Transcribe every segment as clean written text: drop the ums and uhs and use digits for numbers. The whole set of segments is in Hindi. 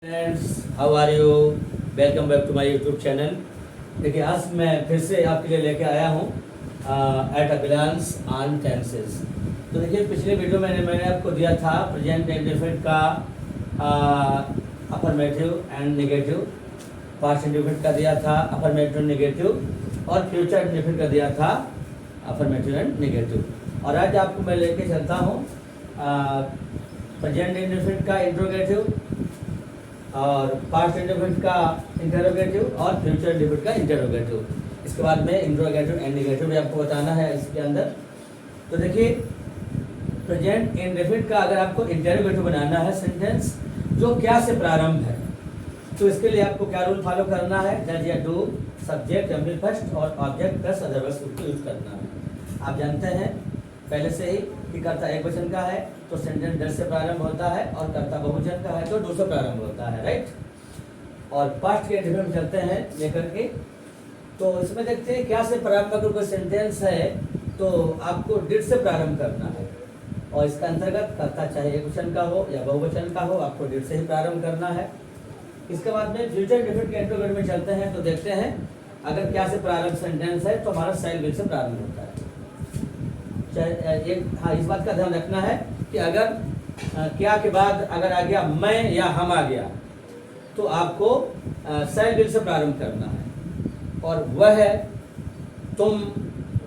Friends, how are you? Welcome back to my YouTube channel. देखिए, आज मैं फिर से आपके लिए लेके आया हूँ at a glance on tenses. तो देखिए, पिछले वीडियो में मैंने आपको दिया था प्रेजेंट इंडेफिनिट का affirmative and negative, past indefinite का दिया था अफर्मेटिव नेगेटिव, और फ्यूचर इंडेफिनिट का दिया था अफर्मेटिव एंड नेगेटिव। और आज आपको मैं लेके चलता हूँ प्रेजेंट इंडेफिनिट का इंट्रोगेटिव, और पास्ट इंडेफिनिट का इंटरोगेटिव, और फ्यूचर इंडेफिनिट का इंटरोगेटिव। इसके बाद में इंट्रोगेटिव एंड नेगेटिव भी आपको बताना है इसके अंदर। तो देखिए, प्रेजेंट इंडेफिनिट का अगर आपको इंटरोगेटिव बनाना है सेंटेंस जो क्या से प्रारंभ है, तो इसके लिए आपको क्या रूल फॉलो करना है? डज या डू, सब्जेक्ट एमपी फर्स्ट और ऑब्जेक्ट प्लस अदर वर्ब्स को यूज करना है। आप जानते हैं पहले से ही कि कर्ता एक वचन का है तो सेंटेंस डज से प्रारंभ होता है, और कर्ता बहुवचन का है तो डू से प्रारंभ होता है, राइट। और पास्ट के इंडेफिनिट में चलते हैं लेकर के। तो इसमें देखते हैं क्या से प्रारंभ अगर कोई सेंटेंस है तो आपको डिड से प्रारंभ करना है, और इसका अंतर्गत कर्ता चाहे एक वचन का हो या बहुवचन का हो, आपको डिड से ही प्रारंभ करना है। इसके बाद में फ्यूचर इंडेफिनिट के इंट्रोगेटिव में चलते हैं तो देखते हैं अगर क्या से प्रारंभ सेंटेंस है तो हमारा शैल विल से प्रारंभ होता है। एक हाँ, इस बात का ध्यान रखना है कि अगर क्या के बाद अगर आ गया मैं या हम आ गया तो आपको शैल विल से प्रारंभ करना है, और वह, तुम,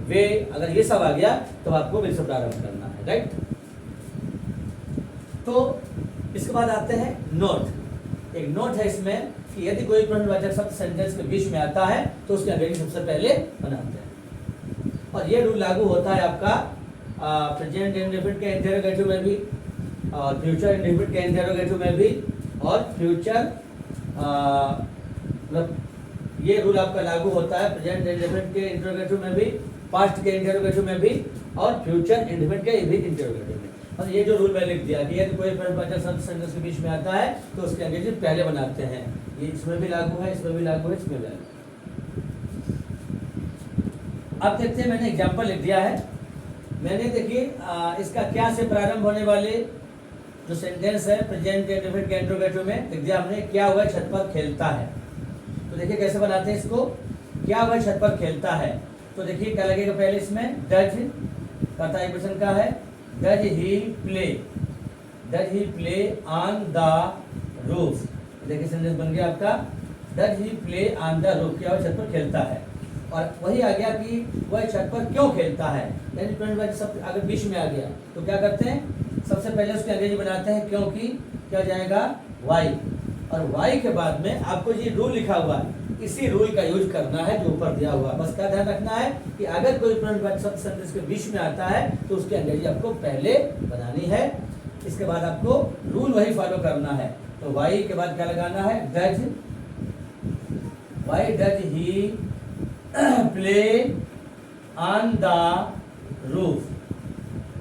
वे, अगर ये सब आ गया तो आपको विल से प्रारंभ करना है, राइट। तो इसके बाद आते हैं नोट। एक नोट है इसमें कि यदि कोई प्रश्नवाचक शब्द सेंटेंस के बीच में आता है तो उसकी अंग्रेजी सबसे पहले बनाते हैं, और ये रूल लागू होता है आपका प्रेजेंट इंडेफिनिट के इंटरोगेटिव में भी, और फ्यूचर इंडेफिनिट के इंटरोगेटिव में भी, और फ्यूचर मतलब ये रूल आपका लागू होता है प्रेजेंट इंडेफिनिट के इंटरोगेटिव में भी, पास्ट के इंटरोगेटिव में भी, और फ्यूचर इंडेफिनिट के भी इंटरोगेटिव में। और ये जो रूल मैं लिख दिया कि यदि कोई प्रश्नवाचक शब्द सेंटेंस के बीच में आता है तो उसकी अंग्रेजी पहले बनाते हैं। ये इसमें भी लागू है, इसमें भी लागू है, इसमें भी लागू है। अब देखते हैं, मैंने एग्जाम्पल लिख दिया है। मैंने देखिए इसका क्या से प्रारंभ होने वाले जो सेंटेंस है प्रेजेंट इंडेफिनिट के इंटरोगेटिव में लिख दिया हमने, क्या हुआ छत पर खेलता है। तो देखिए कैसे बनाते हैं इसको, क्या हुआ छत पर खेलता है। तो देखिए क्या लगेगा पहले इसमें, डज, कर्ता एक वचन का है, does he play on the roof. देखिए सेंटेंस बन गया आपका, does he play on the roof, क्या हुआ छत पर खेलता है। और वही आ गया कि वह छत पर क्यों खेलता है, यानी प्रेजेंट सब अगर बीच में आ गया तो क्या करते हैं, सबसे पहले उसकी अंग्रेजी बनाते हैं क्योंकि, क्या हो जाएगा वाई, और वाई के बाद में आपको ये रूल लिखा हुआ है, इसी रूल का यूज करना है जो ऊपर दिया हुआ। बस क्या ध्यान रखना है कि अगर कोई प्रेजेंट शब्द सेंटेंस के बीच में आता है तो उसकी अंग्रेजी आपको पहले बनानी है। इसके बाद आपको रूल वही फॉलो करना है। तो वाई के बाद क्या लगाना है, does, why does he play on the roof,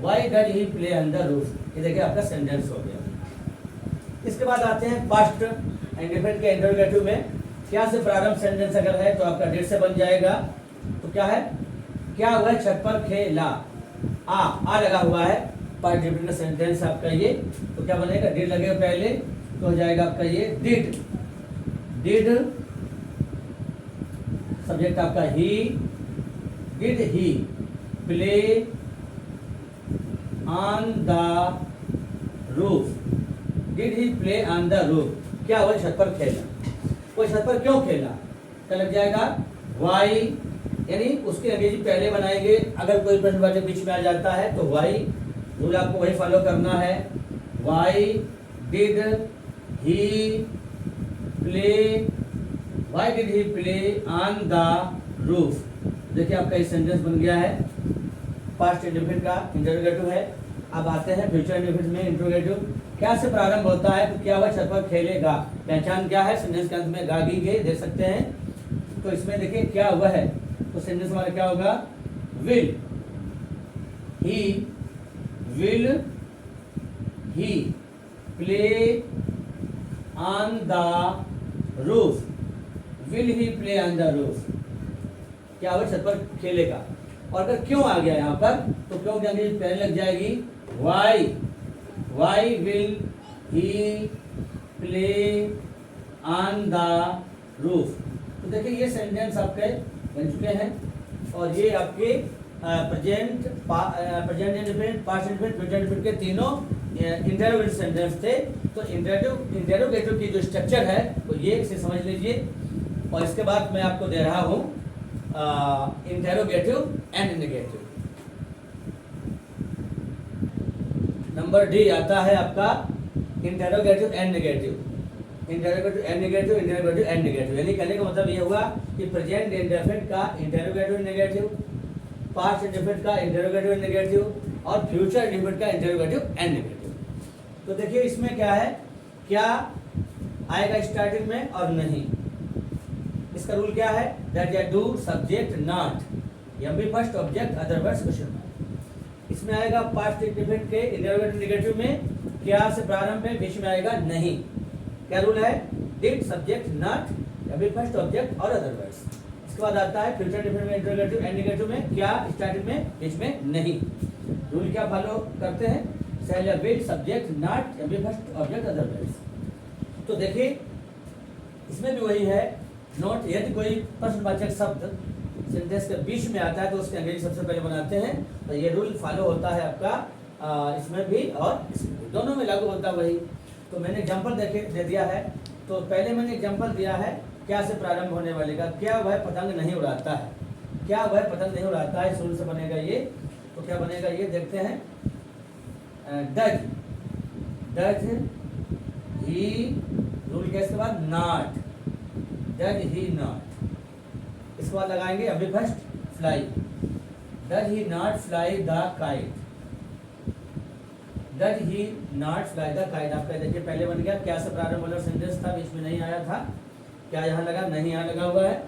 why does he play on the roof. ये देखिए आपका सेंटेंस हो गया। इसके बाद आते हैं पास्ट इंडेफिनिट के इंटरोगेटिव में। क्या से प्रारंभ सेंटेंस अगर है तो आपका डिड से बन जाएगा। तो क्या है, क्या हुआ छत पर खेला, आ लगा हुआ है, पास्ट इंडेफिनिट का सेंटेंस आपका ये। तो क्या बनेगा, डिड लगेगा पहले तो हो जाएगा आपका ये डिड, सब्जेक्ट आपका he, did he play on the roof, did he play on the roof, क्या हुआ छत पर खेला। वो छत पर क्यों खेला, क्या लग जाएगा वाई, यानी उसकी अंग्रेजी पहले बनाएंगे। अगर कोई प्रश्नवाचक बीच में आ जाता है तो वाई, रूल आपको वही फॉलो करना है। Why did he play, why did he play on the roof. देखिए आपका ये सेंटेंस बन गया है, पास्ट इंडेफिनिट का इंटरोगेटिव है। अब आते हैं फ्यूचर इंडेफिनिट में इंटरोगेटिव। क्या से प्रारंभ होता है तो क्या हुआ छत पर खेलेगा, पहचान क्या है, सेंटेंस के अंत में गा गी गई दे सकते हैं। तो इसमें देखिए क्या हुआ है तो सेंटेंस हमारा क्या होगा, will he play on the roof, will he play on the roof, क्या हुआ छत पर खेलेगा। और अगर क्यों आ गया यहाँ पर तो क्यों की अंग्रेजी पहले लग जाएगी why, why will he play on the roof. तो देखिए ये सेंटेंस आपके बन चुके हैं और ये आपके present indefinite, past indefinite, future indefinite के तीनों इंटरोगेटिव सेंटेंस थे। तो इंटरोगेटिव की जो स्ट्रक्चर है वो ये इसे समझ लीजिए। और इसके बाद मैं आपको दे रहा हूँ interrogative and negative. Number D आता है आपका interrogative and negative. Interrogative and negative, interrogative and negative, यानी कहने का मतलब ये हुआ कि प्रेजेंट इंडेफिनिट का इंटरोगेटिव नेगेटिव, पास्ट इंडेफिनिट का इंटरोगेटिव नेगेटिव और फ्यूचर इंडेफिनिट का इंटरोगेटिव एंड नेगेटिव। तो देखिए इसमें क्या है, क्या आएगा स्टार्टिंग में और नहीं। इसका रूल क्या है, दैट या डू सब्जेक्ट नॉट या be first object otherwise question mark. इसमें आएगा पास्ट इंडेफिनिट के इंटरोगेटिव नेगेटिव में क्या से प्रारंभ में, बीच में आएगा नहीं। क्या रूल है, डिड सब्जेक्ट नॉट या बी फर्स्ट ऑब्जेक्ट और अदरवाइज। इसके बाद आता है फ्यूचर इंडेफिनिट में इंटरोगेटिव एंड नेगेटिव में क्या स्टार्टिंग में, बीच में नहीं। रूल क्या फॉलो करते हैं, शैल या विल सब्जेक्ट नॉट या बी फर्स्ट ऑब्जेक्ट अदरवाइज। तो देखिए इसमें भी वही है, नोट यदि कोई प्रश्नवाचक शब्द सेंटेंस के बीच में आता है तो उसके अंग्रेजी सबसे पहले बनाते हैं। तो ये रूल फॉलो होता है आपका इसमें भी और इसमें भी, दोनों में लागू होता है वही। तो मैंने एग्जांपल दे दिया है। तो पहले मैंने एग्जांपल दिया है क्या से प्रारंभ होने वाले का, क्या वह पतंग नहीं उड़ाता है, क्या वह पतंग नहीं उड़ाता है, इस रूल से बनेगा ये। तो क्या बनेगा ये देखते हैं, डज ही, रूल के इसके बाद नॉट, डज ही नॉट। इसके बाद लगाएंगे अभी first fly, does he not fly the kite, does he not fly the kite. आपका देखिए पहले बन गया क्या से प्रारंभ वाला सेंटेंस था, बीच में नहीं आया था, क्या यहाँ लगा, नहीं यहाँ लगा हुआ है।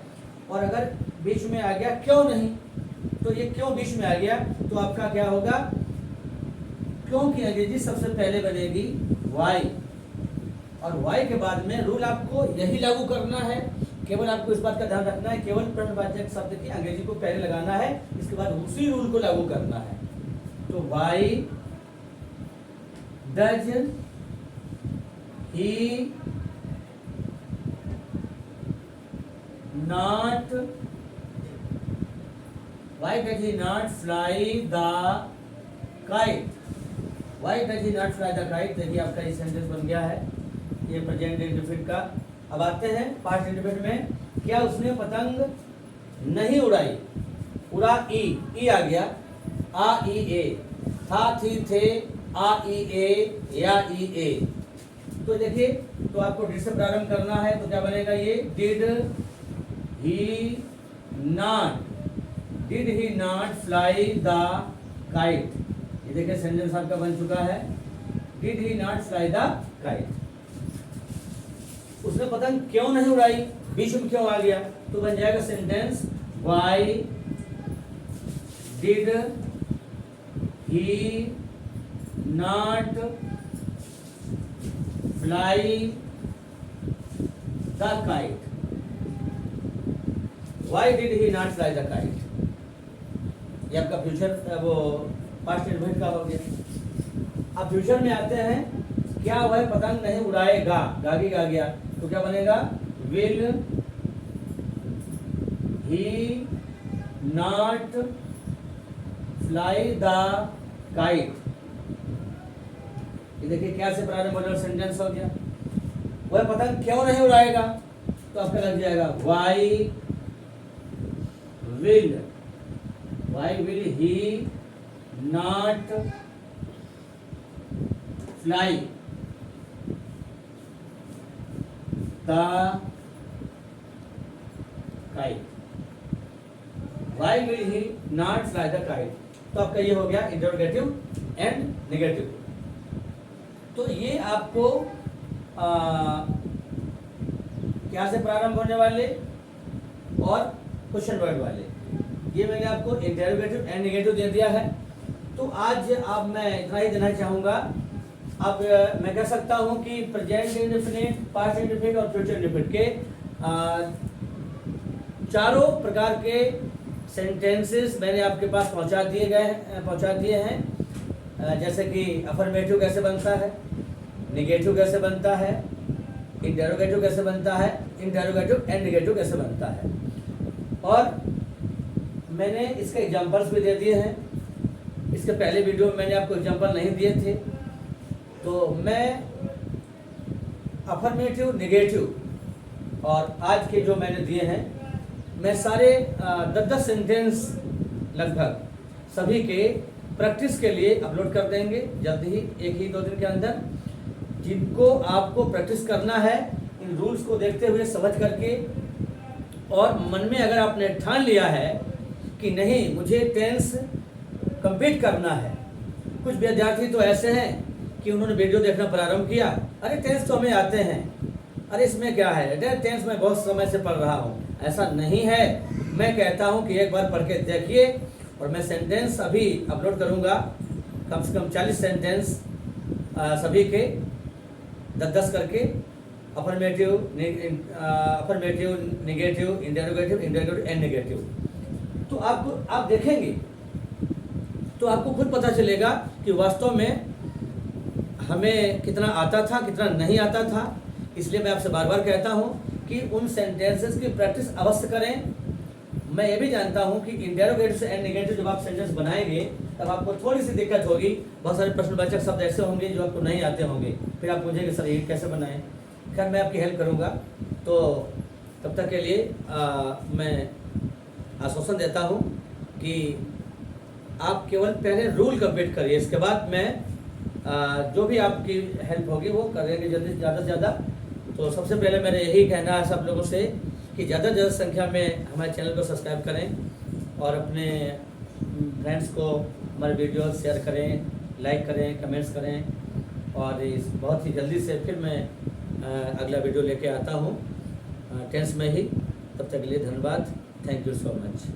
और अगर बीच में आ गया क्यों नहीं, तो ये क्यों बीच में आ गया, तो आपका क्या होगा, क्यों की अंग्रेजी सबसे पहले बनेगी वाई, और वाई के बाद में रूल आपको यही लागू करना है। केवल आपको इस बात का ध्यान रखना है, केवल प्रश्नवाचक शब्द की अंग्रेजी को पहले लगाना है, इसके बाद उसी रूल को लागू करना है। तो why does he not, why does he not fly the kite, why does he not fly the kite। देखिए आपका ये सेंटेंस बन गया है, ये प्रेजेंट इंडेफिनिट का। अब आते हैं पास्ट इंडेफिनिट में, क्या उसने पतंग नहीं उड़ाई, उड़ा ई आ गया, आ ई ए, था थी थे, आ ई ए या ई ए। तो देखिए तो आपको डिड से प्रारंभ करना है, तो क्या बनेगा ये, did he not, did he not fly the kite. ये देखिए सेंटेंस आपका बन चुका है, did he not fly the kite. उसने पतंग क्यों नहीं उड़ाई, बीच में क्यों आ गया, तो बन जाएगा sentence why did he not fly the kite, why did he not fly the kite. ये आपका फ्यूचर वो पास्ट इंडेफिनिट का हो गया। अब फ्यूचर में आते हैं, क्या वह पतंग नहीं उड़ाएगा, गागी गा गया, तो क्या बनेगा, will he not fly the kite. ये देखिए क्या से प्रारंभ वाला सेंटेंस हो गया, वह पतंग क्यों नहीं उड़ाएगा, तो आपका लग जाएगा why will, why will he not fly the kite, why will he not fly the kite। तो आपका ये हो गया इंटरोगेटिव एंड नेगेटिव। तो ये आपको क्या से प्रारंभ होने वाले और क्वेश्चन वर्ड वाले, ये मैंने आपको इंटरोगेटिव एंड नेगेटिव दे दिया है। तो आज अब मैं इतना ही देना चाहूँगा। अब मैं कह सकता हूँ कि प्रेजेंट इंडेफिनिट, पास्ट इंडेफिनिट और फ्यूचर इंडेफिनिट के चारों प्रकार के सेंटेंसेस मैंने आपके पास पहुँचा दिए हैं। जैसे कि अफर्मेटिव कैसे बनता है, नेगेटिव कैसे बनता है, इंटेरोगेटिव कैसे बनता है, इंटेरोगेटिव एंड नेगेटिव कैसे बनता है। और मैंने इसके एग्जांपल्स भी दे दिए हैं। इसके पहले वीडियो में मैंने आपको एग्जांपल नहीं दिए थे, तो मैं अफर्मेटिव, नेगेटिव और आज के जो मैंने दिए हैं, मैं सारे 10-10 सेंटेंस लगभग सभी के प्रैक्टिस के लिए अपलोड कर देंगे जल्दी ही, 1 ही 2 दिन के अंदर, जिनको आपको प्रैक्टिस करना है इन रूल्स को देखते हुए, समझ करके। और मन में अगर आपने ठान लिया है कि नहीं मुझे टेंस कंप्लीट करना है, कुछ विद्यार्थी तो ऐसे हैं कि उन्होंने वीडियो देखना प्रारंभ किया, अरे टेंस तो हमें आते हैं, अरे इसमें क्या है, अरे टेंस मैं बहुत समय से पढ़ रहा हूँ। ऐसा नहीं है। मैं कहता हूँ कि एक बार पढ़ के देखिए, और मैं सेंटेंस अभी अपलोड करूँगा, कम से कम 40 सेंटेंस सभी के 10-10 करके, affirmative, negative, interrogative and negative. तो आप देखेंगे तो आपको खुद पता चलेगा कि वास्तव में हमें कितना आता था, कितना नहीं आता था। इसलिए मैं आपसे बार बार कहता हूँ कि उन सेंटेंसेस की प्रैक्टिस अवश्य करें। मैं ये भी जानता हूँ कि इंटेरोगेटिव एंड नेगेटिव जब आप सेंटेंस बनाएंगे तब आपको थोड़ी सी दिक्कत होगी। बहुत सारे प्रश्नवाचक शब्द ऐसे होंगे जो आपको नहीं आते होंगे, फिर आप पूछेंगे सर ये कैसे बनाएं। खैर मैं आपकी हेल्प करूँगा। तो तब तक के लिए मैं आश्वासन देता हूँ कि आप केवल पहले रूल कंप्लीट करिए, इसके बाद मैं जो भी आपकी हेल्प होगी वो करेंगे जल्दी, ज़्यादा से ज़्यादा। तो सबसे पहले मेरा यही कहना है सब लोगों से कि ज़्यादा से ज़्यादा संख्या में हमारे चैनल को सब्सक्राइब करें और अपने फ्रेंड्स को हमारे वीडियो शेयर करें, लाइक करें, कमेंट्स करें। और इस बहुत ही जल्दी से फिर मैं अगला वीडियो लेके आता हूँ टेंस में ही। तब तक के लिए धन्यवाद। Thank you so much.